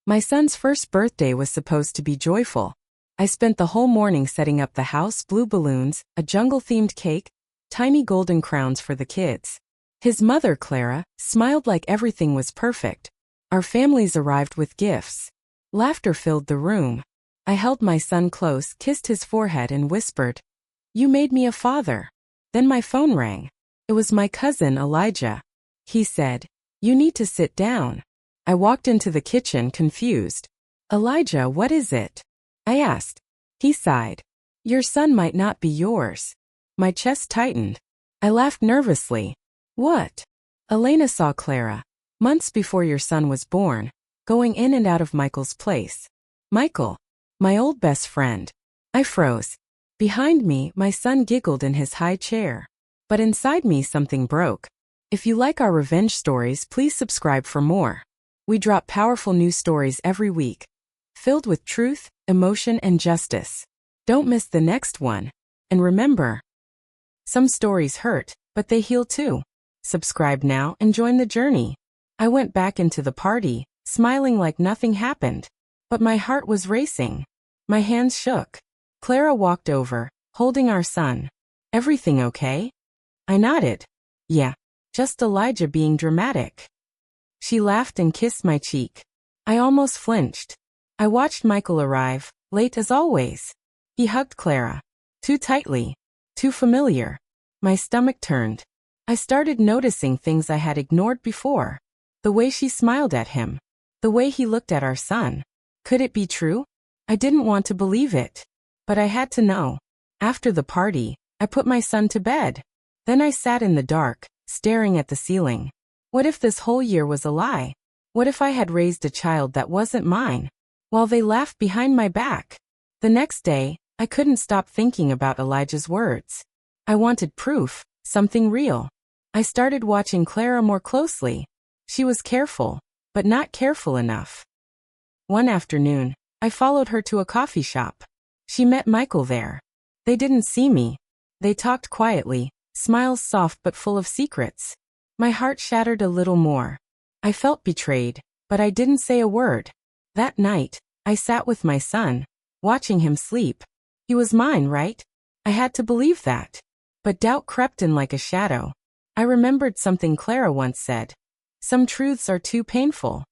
My son's first birthday was supposed to be joyful. I spent the whole morning setting up the house, blue balloons, a jungle-themed cake, tiny golden crowns for the kids. His mother, Clara, smiled like everything was perfect. Our families arrived with gifts. Laughter filled the room. I held my son close, kissed his forehead and whispered, "You made me a father." Then my phone rang. It was my cousin, Elijah. He said, "You need to sit down." I walked into the kitchen, confused. "Elijah, what is it?" I asked. He sighed. "Your son might not be yours." My chest tightened. I laughed nervously. "What?" "Elena saw Clara, months before your son was born, going in and out of Michael's place." "Michael?" "My old best friend." I froze. Behind me, my son giggled in his high chair. But inside me, something broke. If you like our revenge stories, please subscribe for more. We drop powerful news stories every week, filled with truth, emotion, and justice. Don't miss the next one. And remember, some stories hurt, but they heal too. Subscribe now and join the journey. I went back into the party, smiling like nothing happened. But my heart was racing. My hands shook. Clara walked over, holding our son. "Everything okay?" I nodded. "Yeah, just Elijah being dramatic." She laughed and kissed my cheek. I almost flinched. I watched Michael arrive, late as always. He hugged Clara. Too tightly. Too familiar. My stomach turned. I started noticing things I had ignored before. The way she smiled at him. The way he looked at our son. Could it be true? I didn't want to believe it. But I had to know. After the party, I put my son to bed. Then I sat in the dark, staring at the ceiling. What if this whole year was a lie? What if I had raised a child that wasn't mine? While they laughed behind my back. The next day, I couldn't stop thinking about Elijah's words. I wanted proof, something real. I started watching Clara more closely. She was careful, but not careful enough. One afternoon, I followed her to a coffee shop. She met Michael there. They didn't see me. They talked quietly, smiles soft but full of secrets. My heart shattered a little more. I felt betrayed, but I didn't say a word. That night, I sat with my son, watching him sleep. He was mine, right? I had to believe that. But doubt crept in like a shadow. I remembered something Clara once said. Some truths are too painful.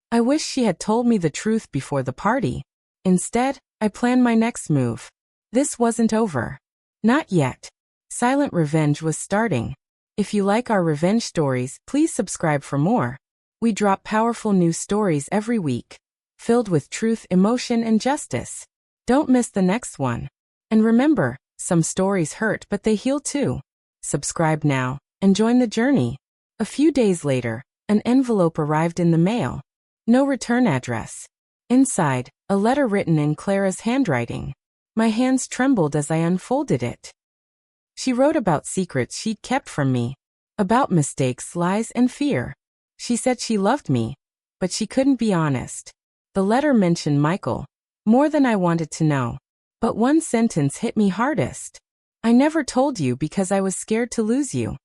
I wish she had told me the truth before the party. Instead, I planned my next move. This wasn't over. Not yet. Silent revenge was starting. If you like our revenge stories, please subscribe for more. We drop powerful news stories every week, filled with truth, emotion, and justice. Don't miss the next one. And remember, some stories hurt, but they heal too. Subscribe now and join the journey. A few days later, an envelope arrived in the mail. No return address. Inside, a letter written in Clara's handwriting. My hands trembled as I unfolded it. She wrote about secrets she'd kept from me, about mistakes, lies, and fear. She said she loved me, but she couldn't be honest. The letter mentioned Michael, more than I wanted to know. But one sentence hit me hardest. "I never told you because I was scared to lose you."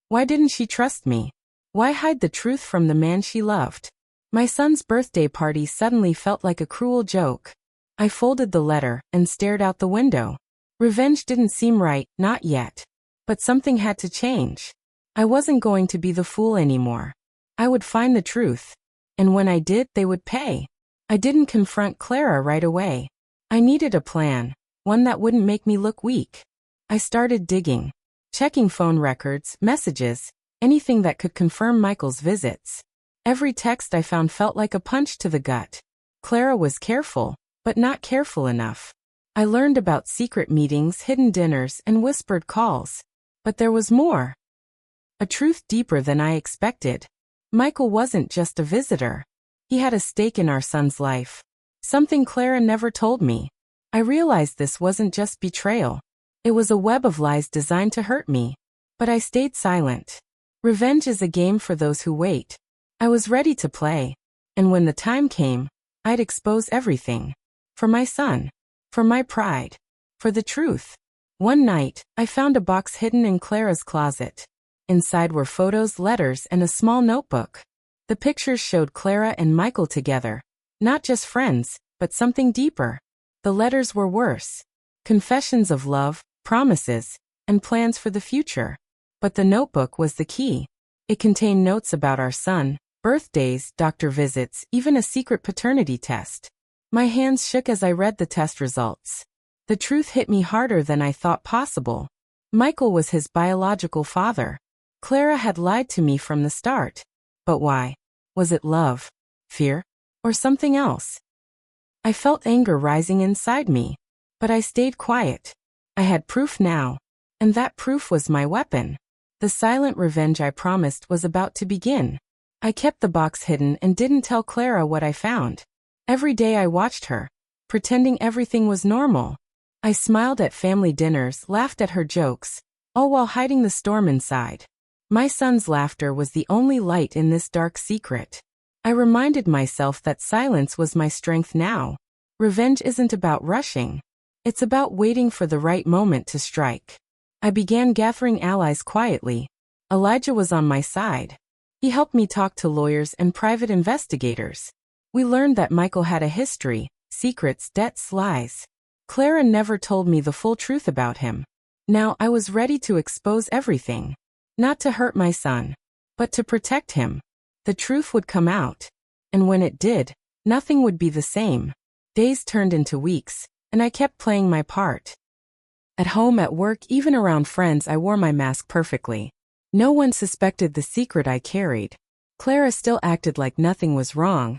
Why didn't she trust me? Why hide the truth from the man she loved? My son's birthday party suddenly felt like a cruel joke. I folded the letter and stared out the window. Revenge didn't seem right, not yet. But something had to change. I wasn't going to be the fool anymore. I would find the truth. And when I did, they would pay. I didn't confront Clara right away. I needed a plan, one that wouldn't make me look weak. I started digging, checking phone records, messages, anything that could confirm Michael's visits. Every text I found felt like a punch to the gut. Clara was careful, but not careful enough. I learned about secret meetings, hidden dinners, and whispered calls. But there was more. A truth deeper than I expected. Michael wasn't just a visitor. He had a stake in our son's life. Something Clara never told me. I realized this wasn't just betrayal. It was a web of lies designed to hurt me. But I stayed silent. Revenge is a game for those who wait. I was ready to play. And when the time came, I'd expose everything. For my son. For my pride. For the truth. One night, I found a box hidden in Clara's closet. Inside were photos, letters, and a small notebook. The pictures showed Clara and Michael together, Not just friends, but something deeper. The letters were worse. Confessions of love, promises, and plans for the future. But the notebook was the key. It contained notes about our son, birthdays, doctor visits, even a secret paternity test. My hands shook as I read the test results. The truth hit me harder than I thought possible. Michael was his biological father. Clara had lied to me from the start. But why? Was it love, fear, or something else? I felt anger rising inside me. But I stayed quiet. I had proof now. And that proof was my weapon. The silent revenge I promised was about to begin. I kept the box hidden and didn't tell Clara what I found. Every day I watched her, pretending everything was normal. I smiled at family dinners, laughed at her jokes, all while hiding the storm inside. My son's laughter was the only light in this dark secret. I reminded myself that silence was my strength now. Revenge isn't about rushing. It's about waiting for the right moment to strike. I began gathering allies quietly. Elijah was on my side. He helped me talk to lawyers and private investigators. We learned that Michael had a history, secrets, debts, lies. Clara never told me the full truth about him. Now I was ready to expose everything. Not to hurt my son, but to protect him. The truth would come out. And when it did, nothing would be the same. Days turned into weeks, and I kept playing my part. At home, at work, even around friends, I wore my mask perfectly. No one suspected the secret I carried. Clara still acted like nothing was wrong.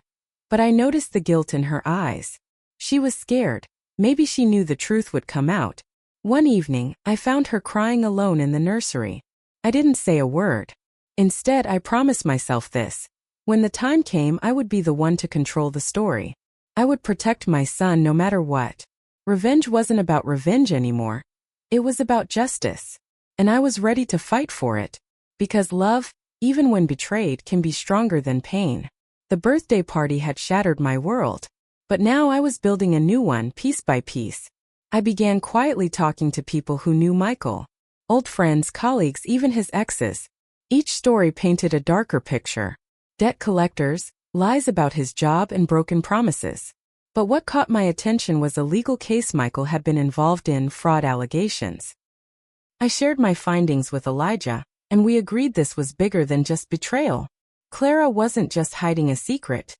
But I noticed the guilt in her eyes. She was scared. Maybe she knew the truth would come out. One evening, I found her crying alone in the nursery. I didn't say a word. Instead, I promised myself this. When the time came, I would be the one to control the story. I would protect my son no matter what. Revenge wasn't about revenge anymore. It was about justice. And I was ready to fight for it. Because love, even when betrayed, can be stronger than pain. The birthday party had shattered my world. But now I was building a new one, piece by piece. I began quietly talking to people who knew Michael. Old friends, colleagues, even his exes. Each story painted a darker picture. Debt collectors, lies about his job, and broken promises. But what caught my attention was a legal case Michael had been involved in, fraud allegations. I shared my findings with Elijah, and we agreed this was bigger than just betrayal. Clara wasn't just hiding a secret.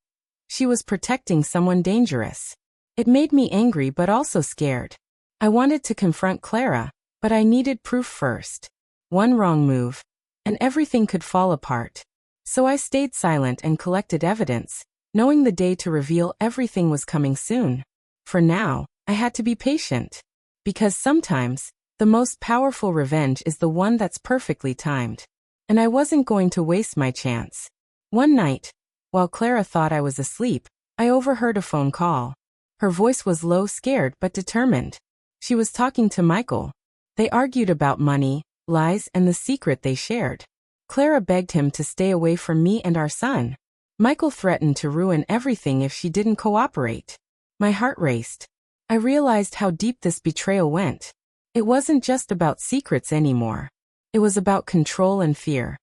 She was protecting someone dangerous. It made me angry but also scared. I wanted to confront Clara, but I needed proof first. One wrong move, and everything could fall apart. So I stayed silent and collected evidence, knowing the day to reveal everything was coming soon. For now, I had to be patient. Because sometimes, the most powerful revenge is the one that's perfectly timed. And I wasn't going to waste my chance. One night, while Clara thought I was asleep, I overheard a phone call. Her voice was low, scared but determined. She was talking to Michael. They argued about money, lies, and the secret they shared. Clara begged him to stay away from me and our son. Michael threatened to ruin everything if she didn't cooperate. My heart raced. I realized how deep this betrayal went. It wasn't just about secrets anymore. It was about control and fear.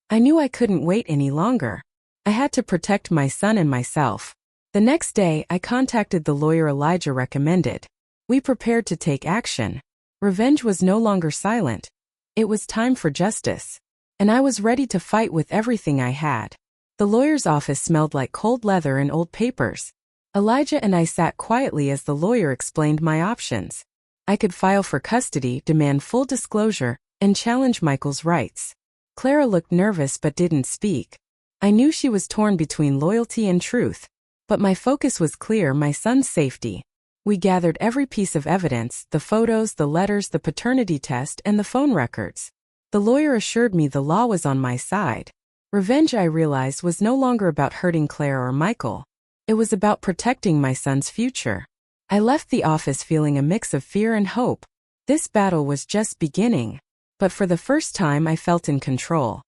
I knew I couldn't wait any longer. I had to protect my son and myself. The next day, I contacted the lawyer Elijah recommended. We prepared to take action. Revenge was no longer silent. It was time for justice. And I was ready to fight with everything I had. The lawyer's office smelled like cold leather and old papers. Elijah and I sat quietly as the lawyer explained my options. I could file for custody, demand full disclosure, and challenge Michael's rights. Clara looked nervous but didn't speak. I knew she was torn between loyalty and truth. But my focus was clear: my son's safety. We gathered every piece of evidence: the photos, the letters, the paternity test, and the phone records. The lawyer assured me the law was on my side. Revenge, I realized, was no longer about hurting Clara or Michael. It was about protecting my son's future. I left the office feeling a mix of fear and hope. This battle was just beginning. But for the first time, I felt in control.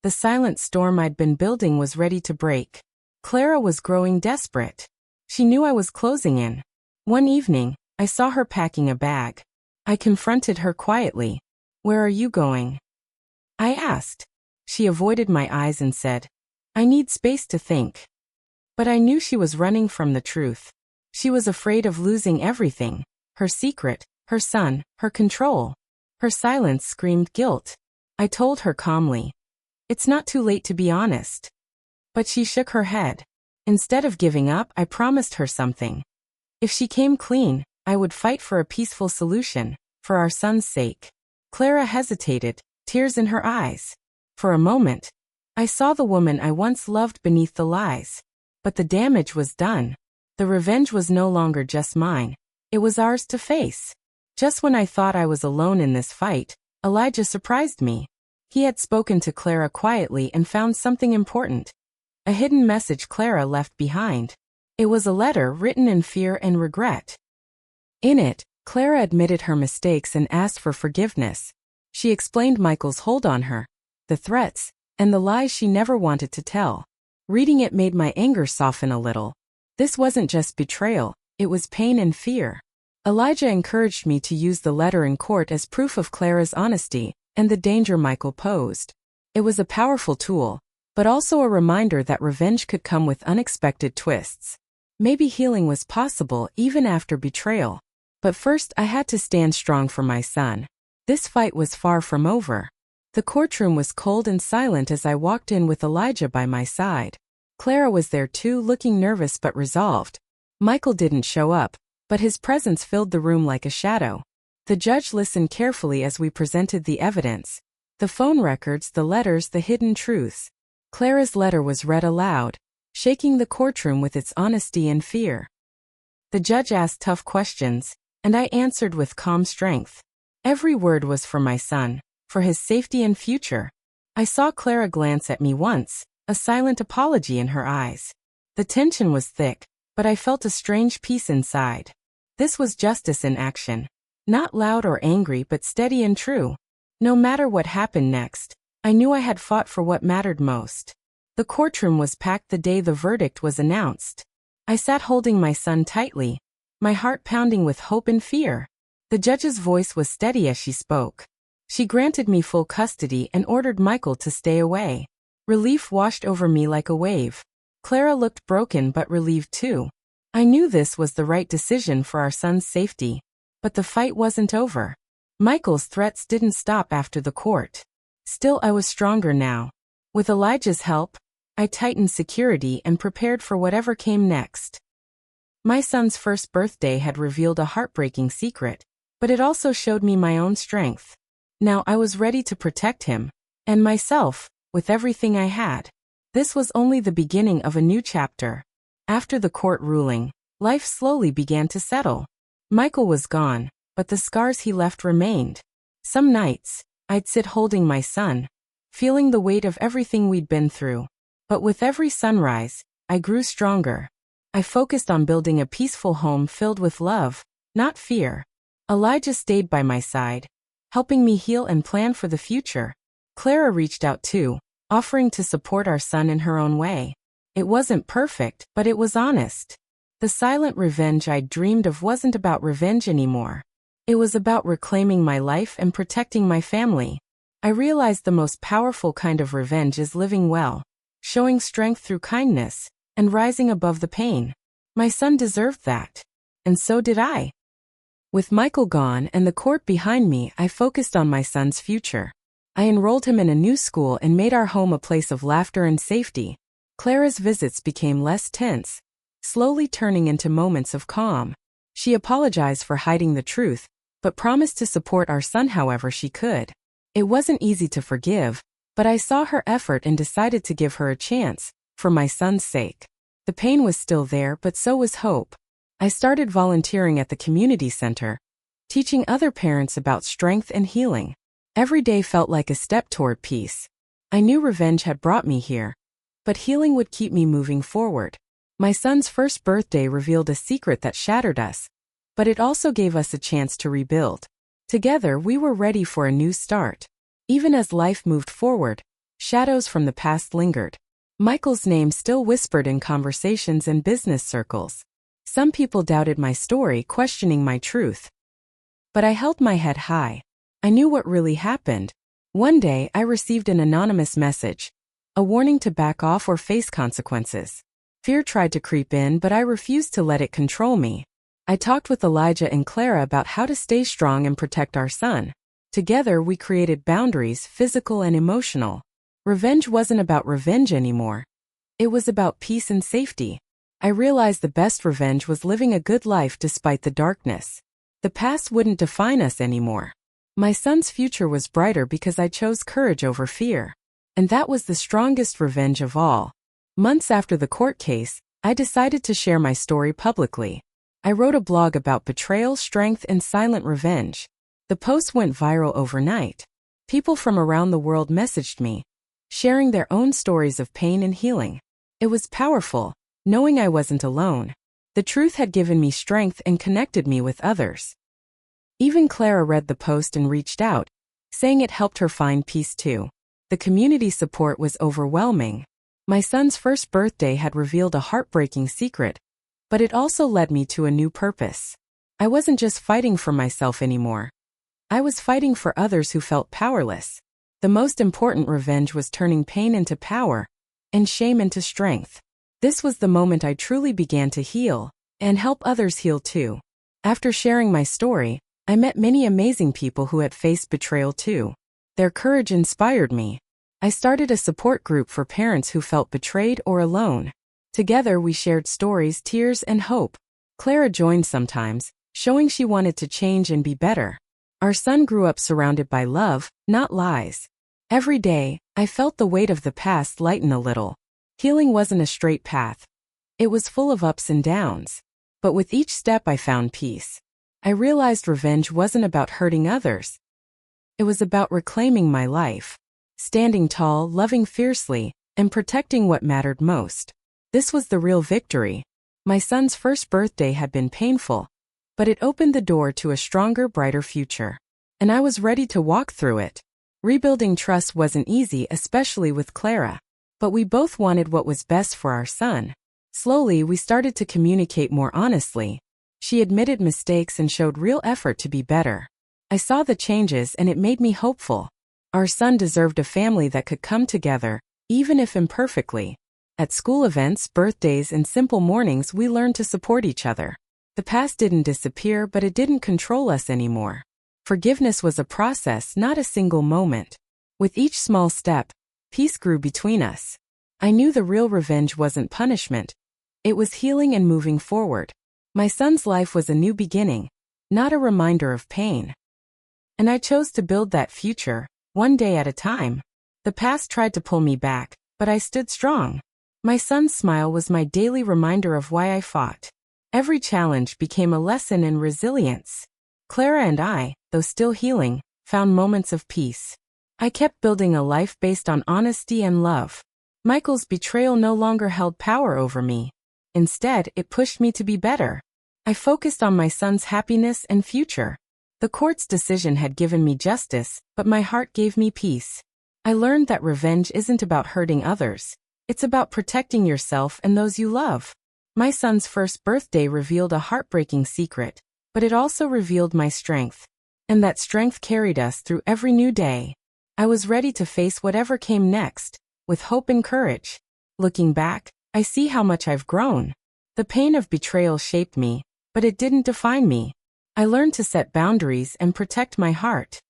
The silent storm I'd been building was ready to break. Clara was growing desperate. She knew I was closing in. One evening, I saw her packing a bag. I confronted her quietly. "Where are you going?" I asked. She avoided my eyes and said, "I need space to think." But I knew she was running from the truth. She was afraid of losing everything: her secret, her son, her control. Her silence screamed guilt. I told her calmly, "It's not too late to be honest." But she shook her head. Instead of giving up, I promised her something. If she came clean, I would fight for a peaceful solution, for our son's sake. Clara hesitated, tears in her eyes. For a moment, I saw the woman I once loved beneath the lies. But the damage was done. The revenge was no longer just mine. It was ours to face. Just when I thought I was alone in this fight, Elijah surprised me. He had spoken to Clara quietly and found something important. A hidden message Clara left behind. It was a letter written in fear and regret. In it, Clara admitted her mistakes and asked for forgiveness. She explained Michael's hold on her, the threats, and the lies she never wanted to tell. Reading it made my anger soften a little. This wasn't just betrayal, it was pain and fear. Elijah encouraged me to use the letter in court as proof of Clara's honesty and the danger Michael posed. It was a powerful tool, but also a reminder that revenge could come with unexpected twists. Maybe healing was possible even after betrayal. But first I had to stand strong for my son. This fight was far from over. The courtroom was cold and silent as I walked in with Elijah by my side. Clara was there too, looking nervous but resolved. Michael didn't show up, but his presence filled the room like a shadow. The judge listened carefully as we presented the evidence. The phone records, the letters, the hidden truths. Clara's letter was read aloud, shaking the courtroom with its honesty and fear. The judge asked tough questions, and I answered with calm strength. Every word was for my son, for his safety and future. I saw Clara glance at me once, a silent apology in her eyes. The tension was thick, but I felt a strange peace inside. This was justice in action. Not loud or angry, but steady and true. No matter what happened next, I knew I had fought for what mattered most. The courtroom was packed the day the verdict was announced. I sat holding my son tightly, my heart pounding with hope and fear. The judge's voice was steady as she spoke. She granted me full custody and ordered Michael to stay away. Relief washed over me like a wave. Clara looked broken but relieved too. I knew this was the right decision for our son's safety. But the fight wasn't over. Michael's threats didn't stop after the court. Still, I was stronger now. With Elijah's help, I tightened security and prepared for whatever came next. My son's first birthday had revealed a heartbreaking secret, but it also showed me my own strength. Now I was ready to protect him, and myself, with everything I had. This was only the beginning of a new chapter. After the court ruling, life slowly began to settle. Michael was gone, but the scars he left remained. Some nights, I'd sit holding my son, feeling the weight of everything we'd been through. But with every sunrise, I grew stronger. I focused on building a peaceful home filled with love, not fear. Elijah stayed by my side, helping me heal and plan for the future. Clara reached out too, offering to support our son in her own way. It wasn't perfect, but it was honest. The silent revenge I'd dreamed of wasn't about revenge anymore. It was about reclaiming my life and protecting my family. I realized the most powerful kind of revenge is living well, showing strength through kindness, and rising above the pain. My son deserved that. And so did I. With Michael gone and the court behind me, I focused on my son's future. I enrolled him in a new school and made our home a place of laughter and safety. Clara's visits became less tense, slowly turning into moments of calm. She apologized for hiding the truth, but promised to support our son however she could. It wasn't easy to forgive, but I saw her effort and decided to give her a chance, for my son's sake. The pain was still there, but so was hope. I started volunteering at the community center, teaching other parents about strength and healing. Every day felt like a step toward peace. I knew revenge had brought me here, but healing would keep me moving forward. My son's first birthday revealed a secret that shattered us, but it also gave us a chance to rebuild. Together, we were ready for a new start. Even as life moved forward, shadows from the past lingered. Michael's name still whispered in conversations and business circles. Some people doubted my story, questioning my truth. But I held my head high. I knew what really happened. One day, I received an anonymous message, a warning to back off or face consequences. Fear tried to creep in, but I refused to let it control me. I talked with Elijah and Clara about how to stay strong and protect our son. Together, we created boundaries, physical and emotional. Revenge wasn't about revenge anymore. It was about peace and safety. I realized the best revenge was living a good life despite the darkness. The past wouldn't define us anymore. My son's future was brighter because I chose courage over fear. And that was the strongest revenge of all. Months after the court case, I decided to share my story publicly. I wrote a blog about betrayal, strength, and silent revenge. The post went viral overnight. People from around the world messaged me, sharing their own stories of pain and healing. It was powerful, knowing I wasn't alone. The truth had given me strength and connected me with others. Even Clara read the post and reached out, saying it helped her find peace too. The community support was overwhelming. My son's first birthday had revealed a heartbreaking secret, but it also led me to a new purpose. I wasn't just fighting for myself anymore. I was fighting for others who felt powerless. The most important revenge was turning pain into power and shame into strength. This was the moment I truly began to heal and help others heal too. After sharing my story, I met many amazing people who had faced betrayal too. Their courage inspired me. I started a support group for parents who felt betrayed or alone. Together we shared stories, tears, and hope. Clara joined sometimes, showing she wanted to change and be better. Our son grew up surrounded by love, not lies. Every day, I felt the weight of the past lighten a little. Healing wasn't a straight path. It was full of ups and downs. But with each step I found peace. I realized revenge wasn't about hurting others. It was about reclaiming my life. Standing tall, loving fiercely, and protecting what mattered most. This was the real victory. My son's first birthday had been painful, but it opened the door to a stronger, brighter future. And I was ready to walk through it. Rebuilding trust wasn't easy, especially with Clara. But we both wanted what was best for our son. Slowly, we started to communicate more honestly. She admitted mistakes and showed real effort to be better. I saw the changes and it made me hopeful. Our son deserved a family that could come together, even if imperfectly. At school events, birthdays, and simple mornings, we learned to support each other. The past didn't disappear, but it didn't control us anymore. Forgiveness was a process, not a single moment. With each small step, peace grew between us. I knew the real revenge wasn't punishment. It was healing and moving forward. My son's life was a new beginning, not a reminder of pain. And I chose to build that future, one day at a time. The past tried to pull me back, but I stood strong. My son's smile was my daily reminder of why I fought. Every challenge became a lesson in resilience. Clara and I, though still healing, found moments of peace. I kept building a life based on honesty and love. Michael's betrayal no longer held power over me. Instead, it pushed me to be better. I focused on my son's happiness and future. The court's decision had given me justice, but my heart gave me peace. I learned that revenge isn't about hurting others. It's about protecting yourself and those you love. My son's first birthday revealed a heartbreaking secret, but it also revealed my strength. And that strength carried us through every new day. I was ready to face whatever came next, with hope and courage. Looking back, I see how much I've grown. The pain of betrayal shaped me, but it didn't define me. I learned to set boundaries and protect my heart.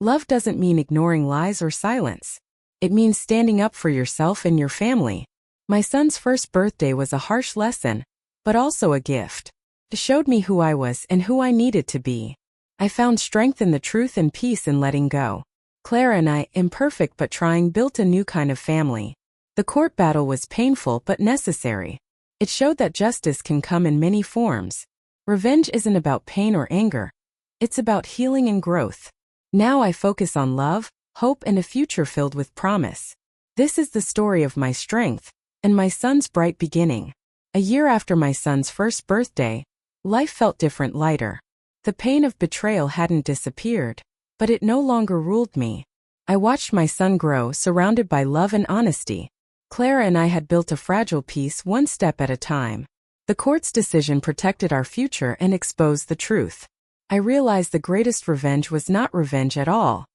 Love doesn't mean ignoring lies or silence. It means standing up for yourself and your family. My son's first birthday was a harsh lesson, but also a gift. It showed me who I was and who I needed to be. I found strength in the truth and peace in letting go. Clara and I, imperfect but trying, built a new kind of family. The court battle was painful but necessary. It showed that justice can come in many forms. Revenge isn't about pain or anger. It's about healing and growth. Now I focus on love, hope, and a future filled with promise. This is the story of my strength and my son's bright beginning. A year after my son's first birthday, life felt different, lighter. The pain of betrayal hadn't disappeared, but it no longer ruled me. I watched my son grow, surrounded by love and honesty. Clara and I had built a fragile peace, one step at a time. The court's decision protected our future and exposed the truth. I realized the greatest revenge was not revenge at all.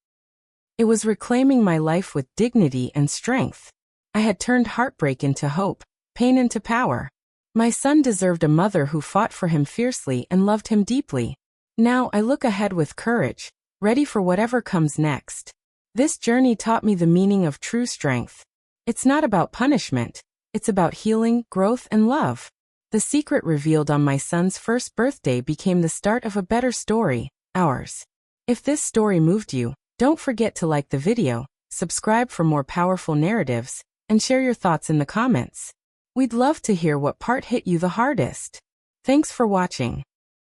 It was reclaiming my life with dignity and strength. I had turned heartbreak into hope, pain into power. My son deserved a mother who fought for him fiercely and loved him deeply. Now I look ahead with courage, ready for whatever comes next. This journey taught me the meaning of true strength. It's not about punishment. It's about healing, growth, and love. The secret revealed on my son's first birthday became the start of a better story, ours. If this story moved you, don't forget to like the video, subscribe for more powerful narratives, and share your thoughts in the comments. We'd love to hear what part hit you the hardest. Thanks for watching.